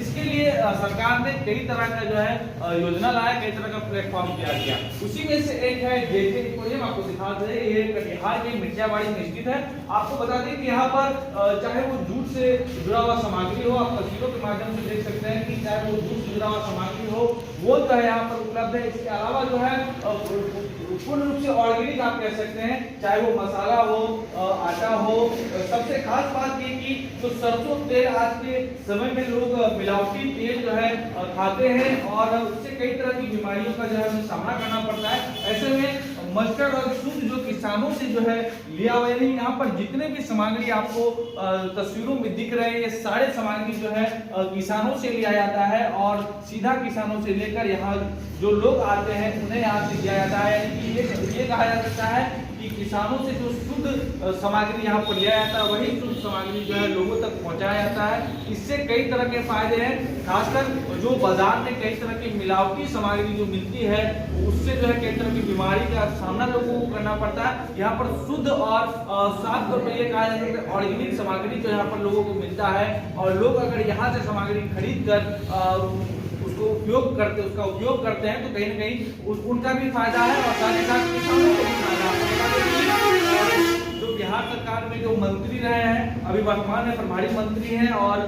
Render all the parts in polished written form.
इसके लिए सरकार ने कई तरह का जो है योजना लाया, कई तरह का प्लेटफॉर्म तैयार किया। उसी में से एक है जेजे एम्पोरियम। आपको दिखा दे, ये कटिहार के मिर्जाबाड़ी में स्थित है। आपको बता दें कि यहाँ पर चाहे वो जूट से जुड़ा हुआ सामग्री हो, आप तस्वीरों के माध्यम से देख सकते हैं कि चाहे वो जूट से जुड़ा हुआ सामग्री हो, वो जो है यहाँ पर उपलब्ध है। इसके अलावा जो है पूर्ण रूप से ऑर्गेनिक आप कह सकते हैं, चाहे वो मसाला हो, आटा हो। सबसे खास बात ये कि जो सरसों तेल आज के समय में लोग मिलावटी तेल जो है खाते हैं और उससे कई तरह की बीमारियों का जो है सामना करना पड़ता है। ऐसे में मस्टर्ड और शुद्ध जो किसानों से जो है लिया हुआ है। यहाँ पर जितने भी सामग्री आपको तस्वीरों में दिख रहे हैं, ये सारे सामग्री जो है किसानों से लिया जाता है और सीधा किसानों से लेकर यहाँ जो लोग आते हैं उन्हें यहाँ से दिया जाता है। ये कहा जा सकता है कि किसानों से जो शुद्ध सामग्री यहाँ पर लिया जाता है, वही शुद्ध सामग्री जो है लोगों तक पहुँचाया जाता है। इससे कई तरह के फायदे हैं, खासकर जो बाजार में कई तरह की मिलावटी सामग्री जो मिलती है उससे जो है कई तरह की बीमारी का सामना लोगों को करना पड़ता है। यहाँ पर शुद्ध और साफ तौर पर यह कहा जाता है कि ऑर्गेनिक सामग्री जो यहाँ पर लोगों को मिलता है और लोग अगर यहाँ से सामग्री खरीद कर उसको उसका उपयोग करते हैं तो कहीं ना कहीं उनका भी फायदा है और साथ ही साथ किसानों को भी फायदा है। जो बिहार सरकार में जो मंत्री रहे हैं, अभी वर्तमान में प्रभारी मंत्री हैं और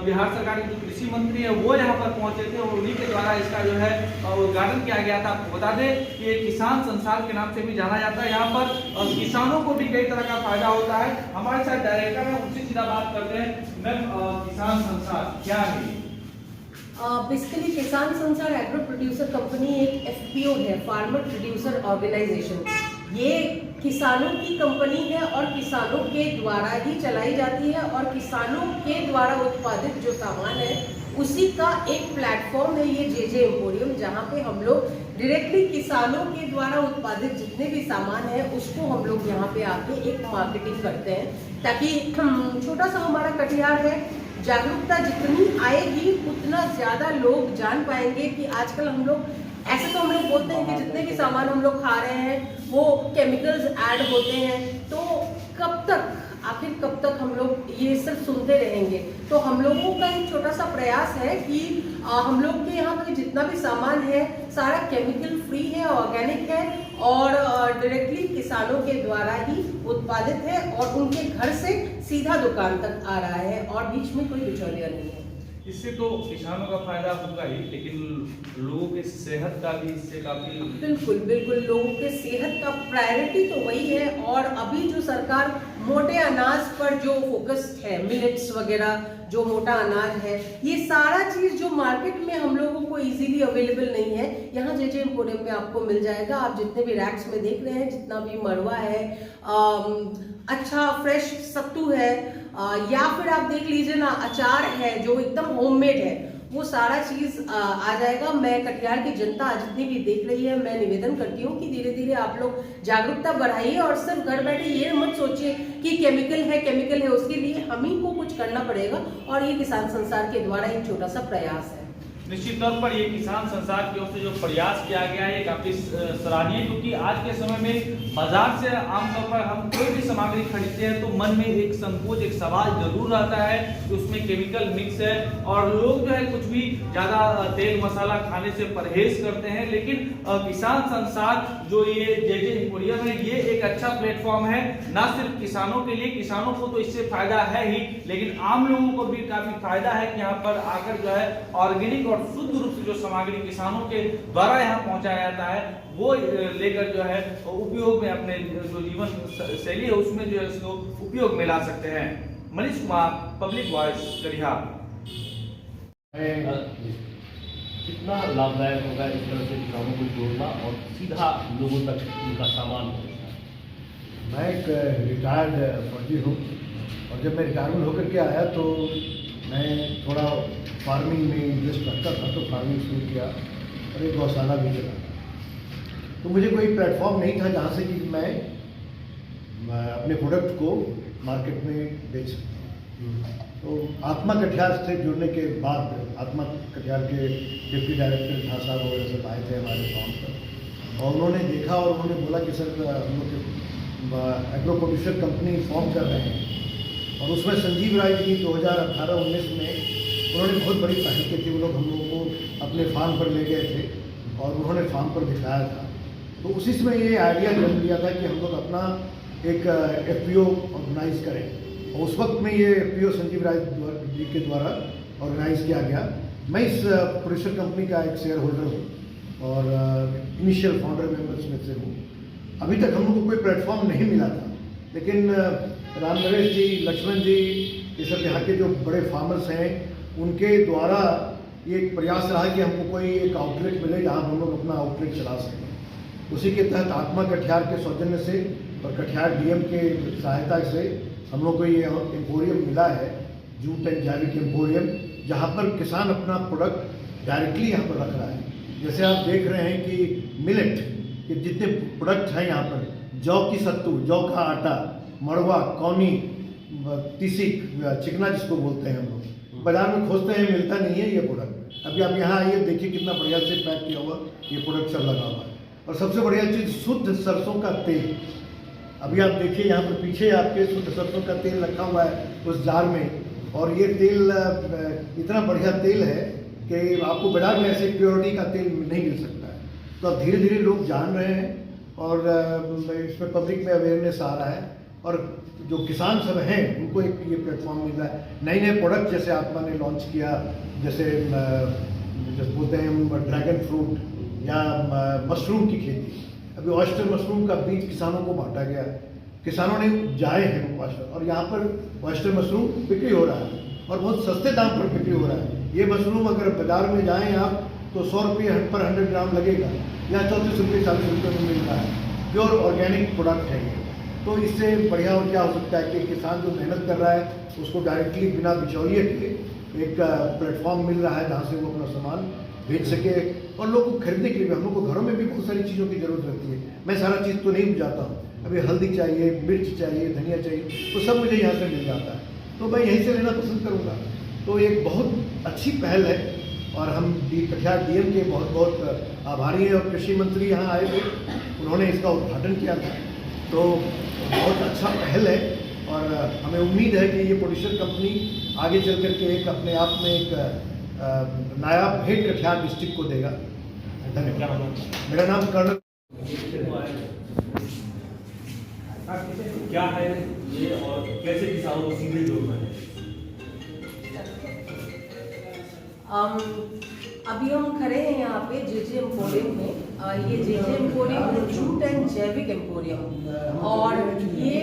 बिहार सरकार के जो कृषि मंत्री है वो यहाँ पर पहुंचे थे और उन्हीं के द्वारा इसका जो है उद्घाटन किया गया था। आपको बता दें कि ये किसान संसार के नाम से भी जाना जाता है। यहाँ पर किसानों को भी कई तरह का फायदा होता है। हमारे साथ डायरेक्टर है, उनसे सीधा बात करते हैं। मैम, किसान संसार क्या है? बेसिकली किसान संसार एग्रो प्रोड्यूसर कंपनी एक एफपीओ है, फार्मर प्रोड्यूसर ऑर्गेनाइजेशन। ये किसानों की कंपनी है और किसानों के द्वारा ही चलाई जाती है और किसानों के द्वारा उत्पादित जो सामान है उसी का एक प्लेटफॉर्म है ये जेजे एम्पोरियम, जहाँ पे हम लोग डायरेक्टली किसानों के द्वारा उत्पादित जितने भी सामान है उसको हम लोग यहाँ पे आके एक मार्केटिंग करते हैं, ताकि छोटा सा हमारा कटिहार है, जागरूकता जितनी आएगी उतना ज़्यादा लोग जान पाएंगे कि आजकल हम लोग ऐसे तो हम लोग बोलते हैं कि जितने भी सामान हम लोग खा रहे हैं वो केमिकल्स ऐड होते हैं, तो आखिर कब तक हम लोग ये सब सुनते रहेंगे। तो हम लोगों का एक छोटा सा प्रयास है कि हम लोग के यहाँ पे जितना भी सामान है सारा केमिकल फ्री है, ऑर्गेनिक है और डायरेक्टली किसानों के द्वारा ही उत्पादित है और उनके घर से सीधा दुकान तक आ रहा है और बीच में कोई बिचौलिया नहीं है। इससे तो किसानों का फायदा होगा ही, लेकिन लोगों के सेहत का भी इससे काफी। बिल्कुल बिल्कुल, लोगों के सेहत का प्रायोरिटी तो वही है और अभी जो सरकार मोटे अनाज पर जो फोकस है, मिलेट्स वगैरह जो मोटा अनाज है, ये सारा चीज जो मार्केट में हम लोगों को इजीली अवेलेबल नहीं है, यहाँ जेजे एम्पोरियम में आपको मिल जाएगा। आप जितने भी रैक्स में देख रहे हैं, जितना भी मरवा है, अच्छा फ्रेश सत्तू है, या फिर आप देख लीजिए ना अचार है जो एकदम होममेड है, वो सारा चीज आ जाएगा। मैं कटिहार की जनता जितनी भी देख रही है, मैं निवेदन करती हूँ कि धीरे धीरे आप लोग जागरूकता बढ़ाइए और सिर्फ घर बैठे ये मत सोचिए कि केमिकल है, उसके लिए हम ही को कुछ करना पड़ेगा और ये किसान संसार के द्वारा एक छोटा सा प्रयास है। निश्चित तौर पर ये किसान संसार की ओर से जो प्रयास किया गया है काफी सराहनीय, क्योंकि आज के समय में बाजार से आमतौर पर हम कोई भी सामग्री खरीदते हैं तो मन में एक संकोच, एक सवाल जरूर रहता है कि उसमें केमिकल मिक्स है और लोग जो है कुछ भी ज्यादा तेल मसाला खाने से परहेज करते हैं। लेकिन किसान संसार जो ये जेजे एम्पोरियम है, ये एक अच्छा प्लेटफॉर्म है, ना सिर्फ किसानों के लिए, किसानों को तो इससे फायदा है ही, लेकिन आम लोगों को भी काफी फायदा है कि यहाँ पर आकर जो है ऑर्गेनिक और शुद्ध रूप से जो सामग्री किसानों के द्वारा यहाँ पहुंचाया जाता है वो लेकर जो है उपयोग में अपने जो जीवन शैली है उसमें जो है इसको उपयोग में ला सकते हैं। Manish Kumar, public voice, Katihar. कितना लाभदायक होगा इस तरह से किसानों को जोड़ना और सीधा लोगों तक उनका सामान पहुंचना। मैं एक रिटायर्ड फौजी हूँ और जब मैं रिटायरमेंट होकर के आया तो मैं थोड़ा फार्मिंग में इंटरेस्ट रखता था, तो फार्मिंग शुरू किया और एक गौशाला भी चला। तो मुझे कोई प्लेटफॉर्म नहीं था जहाँ से कि मैं अपने प्रोडक्ट को मार्केट में बेच सकता। तो आत्मा कटिहार से जुड़ने के बाद आत्मा कटिहार के डिप्टी डायरेक्टर झा साहब वगैरह सब आए थे हमारे फार्म पर और उन्होंने देखा और उन्होंने बोला कि सर हम लोग एग्रो प्रोड्यूसर कंपनी फॉर्म कर रहे हैं और उसमें संजीव राय जी 2018-19 में उन्होंने बहुत बड़ी पहल की थी। वो लोग हम लोगों को अपने फार्म पर ले गए थे और उन्होंने फार्म पर दिखाया था। तो उसी समय ये आइडिया जन्म लिया था कि हम लोग अपना एक FPO ऑर्गेनाइज करें। और उस वक्त में ये FPO संजीव राय जी के द्वारा ऑर्गेनाइज किया गया। मैं इस प्रोड्यूसर कंपनी का एक शेयर होल्डर हूँ और इनिशियल फाउंडर मेंबर्स में से हूँ। अभी तक हम लोग को कोई प्लेटफॉर्म नहीं मिला था, लेकिन राम नरेश जी, लक्ष्मण जी, ये सब यहाँ के जो बड़े फार्मर्स हैं, उनके द्वारा ये एक प्रयास रहा कि हमको कोई एक आउटलेट मिले जहाँ हम लोग अपना आउटलेट चला सकें। उसी के तहत आत्मा कटिहार के सौजन्य से और कटिहार DM के सहायता से हम लोग को ये एम्पोरियम मिला है, जूट एंड जैविक एम्पोरियम, जहाँ पर किसान अपना प्रोडक्ट डायरेक्टली यहाँ पर रख रहा है। जैसे आप देख रहे हैं कि मिलेट के जितने प्रोडक्ट हैं यहाँ पर, जौ की सत्तू, जौ का आटा, मड़वा, कौनी, तीसी, चिकना जिसको बोलते हैं हम लोग, बाजार में खोजते हैं, मिलता नहीं है ये प्रोडक्ट। अभी आप यहाँ आइए, देखिए कितना बढ़िया से पैक किया हुआ ये प्रोडक्ट सब लगा हुआ है। और सबसे बढ़िया चीज़ शुद्ध सरसों का तेल। अभी आप देखिए यहाँ पर पीछे आपके शुद्ध सरसों का तेल रखा हुआ है उस जार में। और ये तेल इतना बढ़िया तेल है कि आपको बाजार में ऐसे प्योरिटी का तेल नहीं मिल सकता है। तो अब धीरे धीरे लोग जान रहे हैं और इसमें पब्लिक में अवेयरनेस आ रहा है और जो किसान सब हैं उनको एक ये प्लेटफॉर्म मिल रहा है। नए नए प्रोडक्ट जैसे आत्मा ने लॉन्च किया, जैसे बोलते हैं ड्रैगन फ्रूट या मशरूम की खेती। अभी ऑयस्टर मशरूम का बीज किसानों को बांटा गया, किसानों ने जाए हैं ऑयस्टर, और यहाँ पर ऑयस्टर मशरूम बिक्री हो रहा है और बहुत सस्ते दाम पर बिक्री हो रहा है। ये मशरूम अगर बाजार में जाएँ आप तो 100 रुपये पर 100 ग्राम लगेगा, या 34 रुपये 40 रुपये में मिल रहा है। प्योर ऑर्गेनिक प्रोडक्ट है ये। तो इससे बढ़िया और क्या हो सकता है कि किसान जो मेहनत कर रहा है उसको डायरेक्टली बिना बिचौलिए के एक प्लेटफॉर्म मिल रहा है जहाँ से वो अपना सामान बेच सके। और लोग को खरीदने के लिए हम लोग को घरों में भी बहुत सारी चीज़ों की ज़रूरत रहती है। मैं सारा चीज़ तो नहीं बुझाता हूँ, अभी हल्दी चाहिए, मिर्च चाहिए, धनिया चाहिए, तो सब मुझे यहाँ से मिल जाता है, तो मैं यहीं से लेना पसंद करूँगा। तो एक बहुत अच्छी पहल है और हम कटिहार DM के बहुत बहुत आभारी हैं। और कृषि मंत्री यहाँ आए थे, उन्होंने इसका उद्घाटन किया था, तो बहुत अच्छा पहल है। और हमें उम्मीद है कि ये प्रोड्यूसर कंपनी आगे चल करके एक अपने आप में एक नायाब भेंट कटिहार डिस्ट्रिक्ट को देगा। धन्यवाद। मेरा नाम कर्नल। क्या है ये और कैसे किसानों को सीधे जोड़ना है? अभी हम खड़े हैं यहाँ पे JJ एम्पोरियम में। ये JJ एम्पोरियम जूट एंड जैविक एम्पोरियम, और ये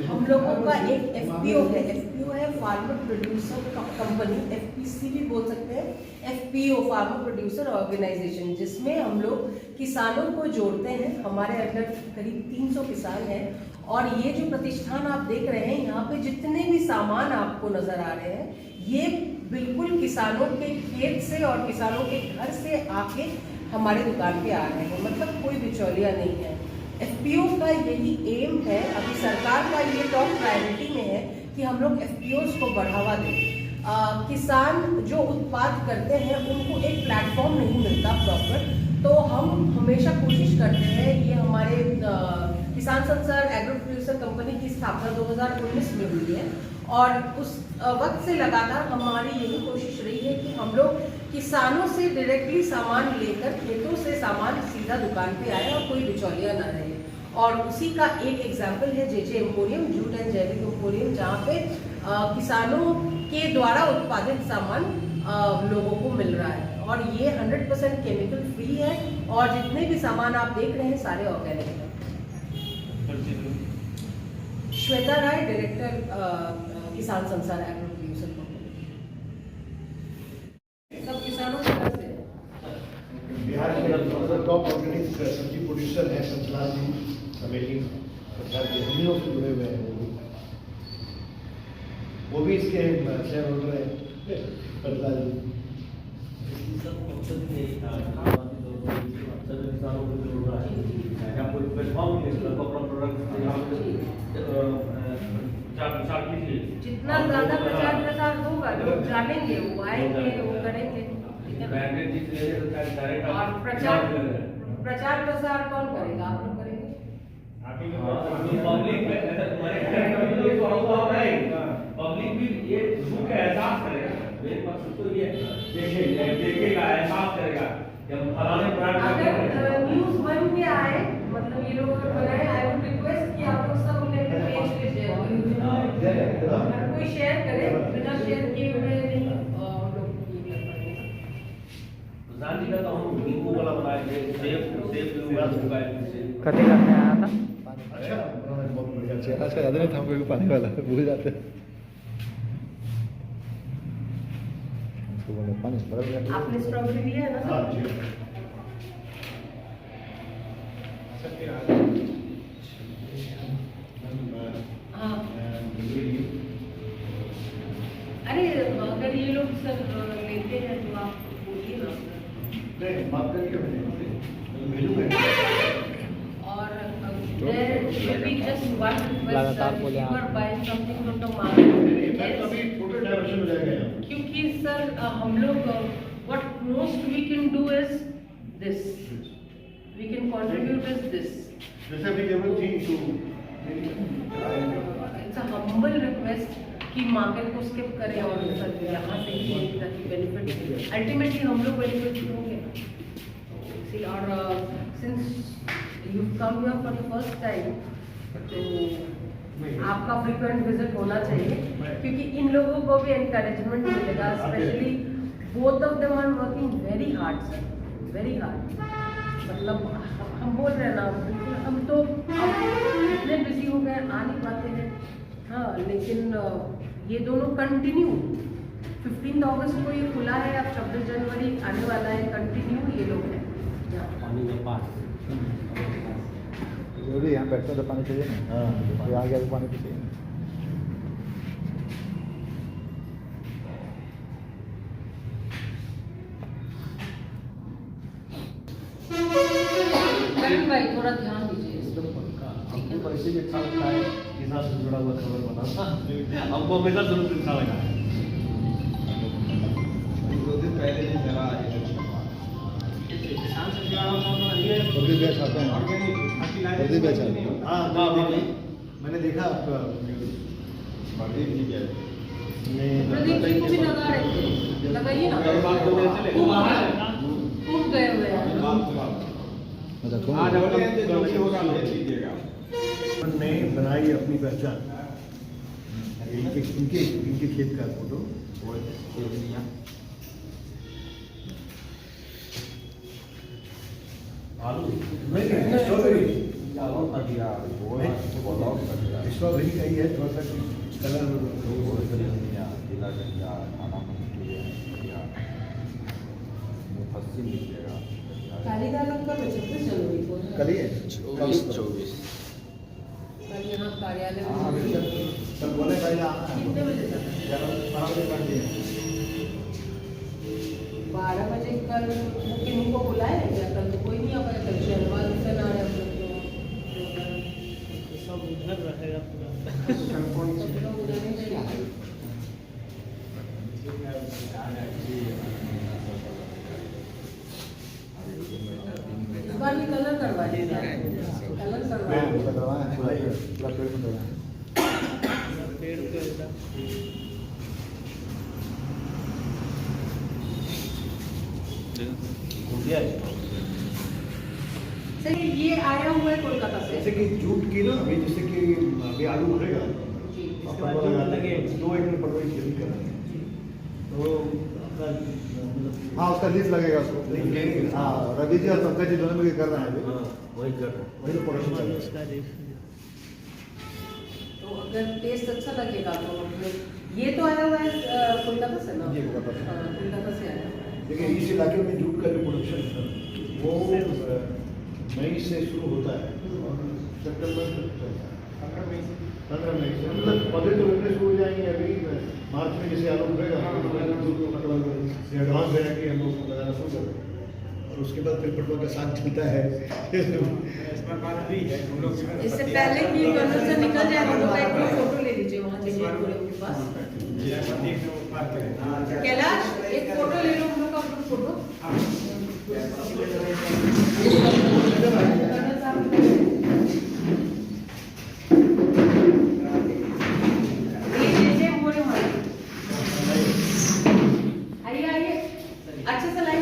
हम लोगों का एक FPO है। FPO है फार्मर प्रोड्यूसर कंपनी, FPC भी बोल सकते हैं, FPO फार्मर प्रोड्यूसर ऑर्गेनाइजेशन, जिसमें हम लोग किसानों को जोड़ते हैं। हमारे अंदर करीब 300 किसान हैं। और ये जो प्रतिष्ठान आप देख रहे हैं, यहाँ पे जितने भी सामान आपको नजर आ रहे हैं, ये बिल्कुल किसानों के खेत से और किसानों के घर से आके हमारे दुकान पे आ रहे हैं, मतलब कोई बिचौलिया नहीं है। FPO का यही एम है, अभी सरकार का ये टॉप प्रायोरिटी में है कि हम लोग FPOs को बढ़ावा दें। किसान जो उत्पाद करते हैं उनको एक प्लेटफॉर्म नहीं मिलता प्रॉपर, तो हम हमेशा कोशिश करते हैं। ये हमारे किसान संसार एग्रो प्रोड्यूसर कंपनी की स्थापना 2019 में हुई है और उस वक्त से लगातार हमारी यही कोशिश रही है कि हम लोग किसानों से डायरेक्टली सामान लेकर खेतों से सामान सीधा दुकान पे आए और कोई बिचौलिया ना रहे। और उसी का एक एग्जाम्पल है JJ एम्पोरियम, जूट एंड जैविक एम्पोरियम, जहाँ पे किसानों के द्वारा उत्पादित सामान लोगों को मिल रहा है। और ये 100% केमिकल फ्री है और जितने भी सामान आप देख रहे हैं सारे ऑर्गेनिक हैं। श्वेता राय, डायरेक्टर किसान संसार एग्रो प्रोड्यूसर कंपनी। सब किसानों के घर से बिहार के टॉप ऑर्गेनिक सब्जी प्रोड्यूसर है संतलाल जी कमेटी, हम लोग से जुड़े हुए हैं। वो भी इसके शेयर होल्डर है संतलाल जी। किसानों को जोड़ना है या कोई प्लेटफॉर्म अपना प्रोडक्ट जितना ज़्यादा प्रचार प्रसार होगा लोग जानेंगे, वो आएंगे, वो करेंगे। और प्रचार प्रसार कौन करेगा? आप लोग करेंगे। पब्लिक भी ये सुख का एहसास करेगा। मेरे पास तो ये या फलाने ब्रांड का अगर न्यूज बन के आए, मतलब ये लोग अगर बनाए, आई वुड रिक्वेस्ट कि आप लोग सब अपने अपने पेज पे शेयर करें। हर कोई शेयर करे, बिना शेयर किए हुए नहीं हम लोग ये कर पाएंगे। प्रधान जी का तो हम नींबू वाला बनाए थे, सेब हुआ होगा इससे। कटे करने आया था। अच्छा बहुत बढ़िया चेहरा से याद नहीं था हमको पानी वाला भूल जाते हैं। आपने स्ट्रॉबेरी लिया है ना? हाँ जी। हाँ। अरे अगर ये लोग सर लेते हैं तो आप बोलिए ना। नहीं माफ करिए भेजूंगा। और there will be just one request लगातार that बोले you आप। are buying something from the market. अभी टोटल डायरेक्शन में जाएगा यहाँ। क्योंकि सर हम लोग what most we can do is this. We can contribute is this. जैसे अभी जरूरत थी तो It's a humble request कि मार्केट को स्किप करें और सर यहाँ से ही ताकि बेनिफिट अल्टीमेटली हम लोग बेनिफिट होंगे। See, और since you've come here for the first time, तो आपका फ्रीक्वेंट विजिट होना चाहिए क्योंकि इन लोगों को भी एनकरेजमेंट मिलेगा। Specially both of them are working very hard sir, very hard. मतलब हम बोल रहे हैं ना, बिल्कुल हम तो अब इतने बिजी हो गए आ नहीं पाते हैं। हाँ, लेकिन ये दोनों कंटिन्यू 15 अगस्त को ये खुला है, अब 26 जनवरी आने वाला है, कंटिन्यू ये लोग हैं। पानी का पास जरूरी यहाँ बैठते तो पानी चाहिए ना। हाँ तो आगे पानी तो चाहिए। करण भाई थोड़ा ध्यान दीजिए। हमको पैसे भी अच्छा लगता है, किसान से जुड़ा हुआ खबर बनाना हमको हमेशा जरूर अच्छा लगा है। दो दिन पहले दिन चला किसान से जुड़ा हुआ खबर ये प्रदीप भैया छापे हैं। प्रदीप भैया छापे हैं। हाँ मैंने देखा आपका प्रदीप जी क्या प्रदीप जी को भी लगा रहे थे, लगाइए ना। खूब गए हुए हैं। आज बोले हैं जो भी होगा ले लीजिएगा। ने बनाई अपनी पहचान। इनके खेत का फोटो आलू नहीं स्ट्रॉबेरी स्ट्रॉबेरी का ही है, थोड़ा सा कलर कालीदार लोग का 26 जनवरी को है। कल ही है 24 कल यहाँ कार्यालय में कल बोले भाई आना है। कितने बजे तक? 12 बजे कर दिए। 12 बजे कल बुकिंग को बुलाए हैं क्या? कल तो कोई नहीं आ पाया, कल शनिवार से ना रहे हम लोग तो सब उधर रहेगा पूरा। सब लोग उधर ही रहेंगे। इस बार भी कलर करवा दीजिए, कलर करवा पूरा पेड़ में करवाएं। सर ये आया हुआ है कोलकाता से। जैसे कि जूट की ना अभी जैसे कि अभी आलू उठेगा जी। अपन को लगे 2 एकड़ पर कोई खेती कर रहे हैं तो आपका हाँ उसका लीज लगेगा उसको। लेंगे। हाँ रवि जी और पंकज जी दोनों मिलकर कर रहे हैं अभी। वही कर रहे हैं। वही तो प्रोडक्शन चल रहा है। तो अगर टेस्ट अच्छा लगेगा तो ये तो आया हुआ है कोलकाता से ना? जी, कोलकाता से। हाँ, कोलकाता से आया हुआ है। लेकिन इस इलाके में जूट का जो प्रोडक्शन है वो मई से शुरू होता है और सितंबर तक चलता है। 15 मई से मतलब पौधे तो लगने शुरू हो जाएंगे अभी मार्च में जैसे आलू उठेगा एडवांस वेराइटी हम लोग लगाना शुरू कर देंगे और उसके बाद फिर पटुआ का साग चलता है। इससे पहले कि कन्वर्सेशन निकल जाए हम लोग का एक फोटो ले लीजिए वहाँ जगह पूरे उनके पास। कैलाश एक फोटो ले लो हम लोग का फोटो। आइए आइए अच्छे से लाइन